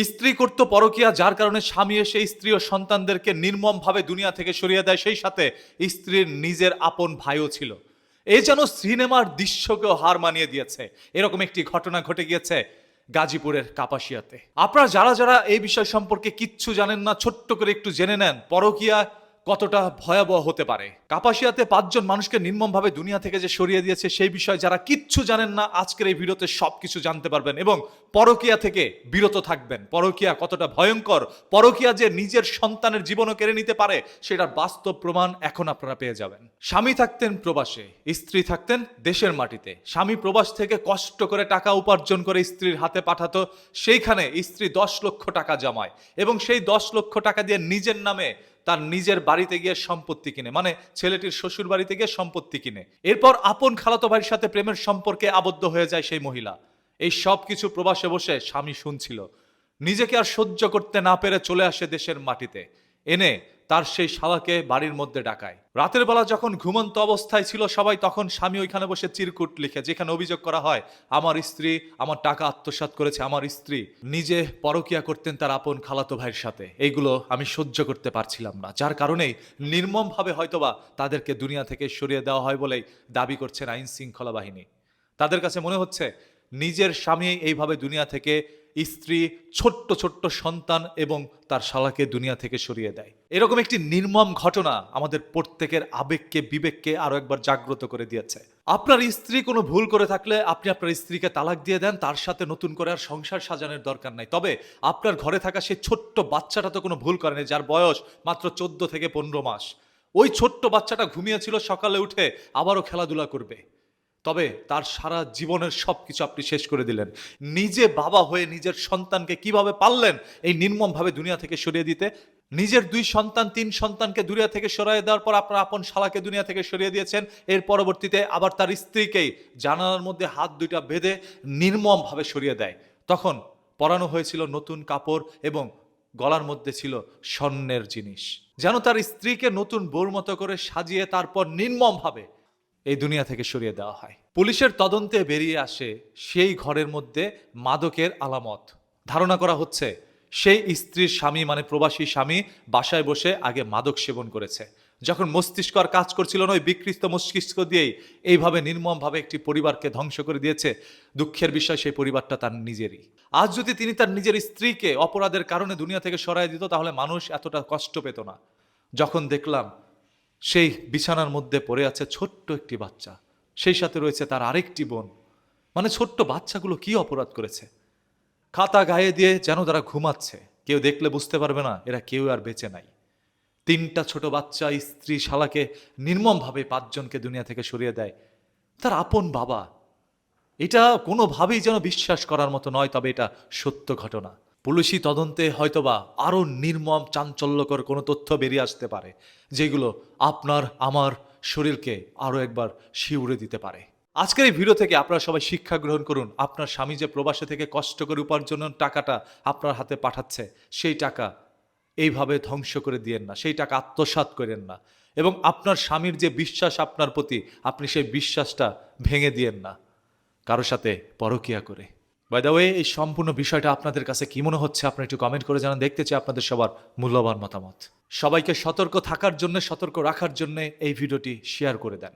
স্ত্রী করতো পরকীয়া, যার কারণে স্বামী এসে স্ত্রী ও সন্তানদেরকে নির্মমভাবে দুনিয়া থেকে সরিয়ে দেয়। সেই সাথে স্ত্রীর নিজের আপন ভাইও ছিল। এই যেন সিনেমার দৃশ্যকেও হার মানিয়ে দিয়েছে। এরকম একটি ঘটনা ঘটে গিয়েছে গাজীপুরের কাপাসিয়াতে। আপনারা যারা যারা এই বিষয় সম্পর্কে কিচ্ছু জানেন না, ছোট্ট করে একটু জেনে নেন পরকীয়া কতটা ভয়াবহ হতে পারে। কাপাসিয়াতে 5 জন মানুষকে নির্মমভাবে দুনিয়া থেকে যে সরিয়ে দিয়েছে, সেই বিষয়ে যারা কিচ্ছু জানেন না, আজকের এই ভিডিওতে সবকিছু জানতে পারবেন এবং পরকীয়া থেকে বিরত থাকবেন। পরকীয়া কতটা ভয়ঙ্কর, পরকীয়া যে নিজের সন্তানের জীবনও কেড়ে নিতে পারে, সেটার বাস্তব প্রমাণ এখন আপনারা পেয়ে যাবেন। স্বামী থাকতেন প্রবাসে, স্ত্রী থাকতেন দেশের মাটিতে। স্বামী প্রবাস থেকে কষ্ট করে টাকা উপার্জন করে স্ত্রীর হাতে পাঠাতো। সেইখানে স্ত্রী 10 লক্ষ টাকা জমায় এবং সেই 10 লক্ষ টাকা দিয়ে নিজের নামে তার নিজের বাড়িতে গিয়ে সম্পত্তি কিনে, মানে ছেলেটির শ্বশুর বাড়িতে গিয়ে সম্পত্তি কিনে। এরপর আপন খালাতো ভাইয়ের সাথে প্রেমের সম্পর্কে আবদ্ধ হয়ে যায় সেই মহিলা। এই সব কিছু প্রবাসে বসে স্বামী শুনছিল। নিজেকে আর সহ্য করতে না পেরে চলে আসে দেশের মাটিতে। এনে তার সেই শালাকে বাড়ির মধ্যে ডাকায়। রাতের বেলা যখন ঘুমন্ত অবস্থায় ছিল সবাই, তখন স্বামী ওইখানে বসে চিরকুট লিখে, যেখানে অভিযোগ করা হয় আমার স্ত্রী আমার টাকা আত্মসাৎ করেছে, আমার স্ত্রী নিজে পরকীয়া করতেন তার আপন খালাতো ভাইয়ের সাথে। এইগুলো আমি সহ্য করতে পারছিলাম না, যার কারণেই নির্মমভাবে হয়তোবা তাদেরকে দুনিয়া থেকে সরিয়ে দেওয়া হয় বলেই দাবি করছেন আইন শৃঙ্খলা বাহিনী। তাদের কাছে মনে হচ্ছে নিজের স্বামী এইভাবে দুনিয়া থেকে স্ত্রী, ছোট্ট ছোট্ট সন্তান এবং তার শালাকে দুনিয়া থেকে সরিয়ে দেয়। এরকম একটি নির্মম ঘটনা আমাদের প্রত্যেকের আবেগকে, বিবেককে আরো একবার জাগ্রত করে দিয়েছে। আপনার স্ত্রী কোনো ভুল করে থাকলে আপনি আপনার স্ত্রীকে তালাক দিয়ে দেন, তার সাথে নতুন করে আর সংসার সাজানোর দরকার নাই। তবে আপনার ঘরে থাকা সেই ছোট্ট বাচ্চাটা তো কোনো ভুল করেনি, যার বয়স মাত্র 14 থেকে 15 মাস। ওই ছোট্ট বাচ্চাটা ঘুমিয়েছিল, সকালে উঠে আবারও খেলাধুলা করবে। তবে তার সারা জীবনের সবকিছু আপনি শেষ করে দিলেন। নিজে বাবা হয়ে নিজের সন্তানকে কিভাবে পারলেন এই নির্মমভাবে দুনিয়া থেকে সরিয়ে দিতে? নিজের 2 সন্তান 3 সন্তানকে দুনিয়া থেকে সরিয়ে দেওয়ার পর আপনার আপন শালাকে দুনিয়া থেকে সরিয়ে দিয়েছেন। এর পরবর্তীতে আবার তার স্ত্রীকেই জানালার মধ্যে হাত 2টা বেঁধে নির্মমভাবে সরিয়ে দেয়। তখন পরানো হয়েছিল নতুন কাপড় এবং গলার মধ্যে ছিল স্বর্ণের জিনিস, যেন তার স্ত্রীকে নতুন বউর মতো করে সাজিয়ে তারপর নির্মমভাবে এই দুনিয়া থেকে সরিয়ে দেওয়া হয়। পুলিশের তদন্তে বেরিয়ে আসে সেই ঘরের মধ্যে মাদকের আলামত। ধারণা করা হচ্ছে সেই স্ত্রীর স্বামী, মানে প্রবাসী স্বামী, বাসায় বসে আগে মাদক সেবন করেছে। যখন মস্তিষ্ক আর কাজ করছিল না, ওই বিকৃত মস্তিষ্ক দিয়েই এইভাবে নির্মমভাবে একটি পরিবারকে ধ্বংস করে দিয়েছে। দুঃখের বিষয়, সেই পরিবারটা তার নিজেরই। আজ যদি তিনি তার নিজের স্ত্রীকে অপরাধের কারণে দুনিয়া থেকে সরাই দিত, তাহলে মানুষ এতটা কষ্ট পেত না। যখন দেখলাম সেই বিছানার মধ্যে পড়ে আছে ছোট্ট একটি বাচ্চা, সেই সাথে রয়েছে তার আরেকটি বোন, মানে ছোট্ট বাচ্চাগুলো কি অপরাধ করেছে? খাতা গায়ে দিয়ে যেন তারা ঘুমাচ্ছে, কেউ দেখলে বুঝতে পারবে না এরা কেউ আর বেঁচে নাই। 3টা ছোট বাচ্চা, স্ত্রী, শালাকে নির্মমভাবে 5 জনকে দুনিয়া থেকে সরিয়ে দেয় তার আপন বাবা। এটা কোনোভাবেই যেন বিশ্বাস করার মতো নয়, তবে এটা সত্য ঘটনা। পুলিশি তদন্তে হয়তোবা আরো নির্মম, চাঞ্চল্যকর কোনো তথ্য বেরিয়ে আসতে পারে, যেগুলো আপনার আমার শরীরকে আরো একবার শিউরে দিতে পারে। আজকের এই ভিডিও থেকে আপনারা সবাই শিক্ষা গ্রহণ করুন। আপনার স্বামী যে প্রবাসে থেকে কষ্ট করে উপার্জনের টাকাটা আপনার হাতে পাঠাচ্ছে, সেই টাকা এইভাবে ধ্বংস করে দিয়েন না, সেই টাকা আত্মসাৎ করেন না। এবং আপনার স্বামীর যে বিশ্বাস আপনার প্রতি, আপনি সেই বিশ্বাসটা ভেঙে দিয়েন না কারো সাথে পরকীয়া করে। বাই দ্য ওয়ে, এই সম্পূর্ণ বিষয়টা আপনাদের কাছে কি মনে হচ্ছে আপনারা একটু কমেন্ট করে জানান। দেখতে চাই আপনাদের সবার মূল্যবান মতামত। সবাইকে সতর্ক থাকার জন্য, সতর্ক রাখার জন্য এই ভিডিওটি শেয়ার করে দেন।